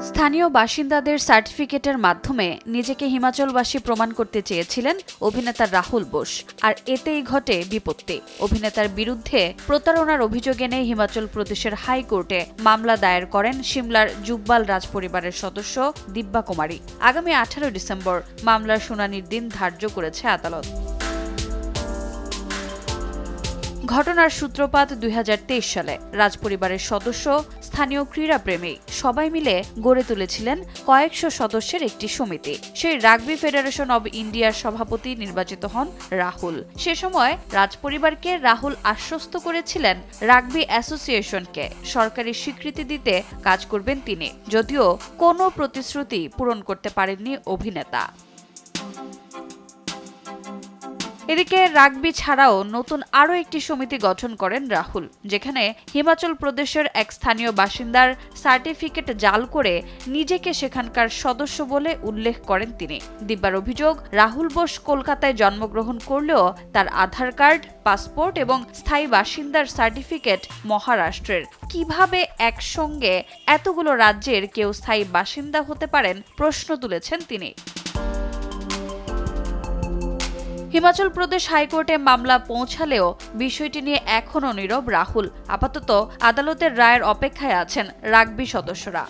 স্থানীয় বাসিন্দাদের সার্টিফিকেটের মাধ্যমে নিজেকে হিমাচলবাসী প্রমাণ করতে চেয়েছিলেন অভিনেতা রাহুল বোস, আর এতেই ঘটে বিপত্তি। অভিনেতার বিরুদ্ধে প্রতারণার অভিযোগ এনে হিমাচল প্রদেশের হাইকোর্টে মামলা দায়ের করেন সিমলার জুব্বাল রাজপরিবারের সদস্য দিব্যা কুমারী। আগামী 18 ডিসেম্বর মামলার শুনানির দিন ধার্য করেছে আদালত। ঘটনার সূত্রপাত 2023 সালে। রাজপরিবারের সদস্য, স্থানীয় ক্রীড়াপ্রেমী সবাই মিলে গড়ে তুলেছিলেন কয়েকশো সদস্যের একটি সমিতি। সেই রাগবি ফেডারেশন অব ইন্ডিয়ার সভাপতি নির্বাচিত হন রাহুল। সে সময় রাজপরিবারকে রাহুল আশ্বস্ত করেছিলেন রাগবি অ্যাসোসিয়েশনকে সরকারি স্বীকৃতি দিতে কাজ করবেন তিনি, যদিও কোনো প্রতিশ্রুতি পূরণ করতে পারেননি অভিনেতা। এদিকে রাগবি ছাড়াও নতুন আরও একটি সমিতি গঠন করেন রাহুল, যেখানে হিমাচল প্রদেশের এক স্থানীয় বাসিন্দার সার্টিফিকেট জাল করে নিজেকে সেখানকার সদস্য বলে উল্লেখ করেন তিনি। দিব্যার অভিযোগ, রাহুল বোস কলকাতায় জন্মগ্রহণ করলেও তার আধার কার্ড, পাসপোর্ট এবং স্থায়ী বাসিন্দার সার্টিফিকেট মহারাষ্ট্রের। কিভাবে একসঙ্গে এতগুলো রাজ্যের কেউ স্থায়ী বাসিন্দা হতে পারেন, প্রশ্ন তুলেছেন তিনি। হিমাচল প্রদেশ হাইকোর্টে মামলা পৌঁছালেও বিষয়টি নিয়ে এখনও নীরব রাহুল। আপাতত আদালতের রায়ের অপেক্ষায় আছেন রাগবি সদস্যরা।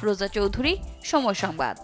রোজা চৌধুরী, সময় সংবাদ।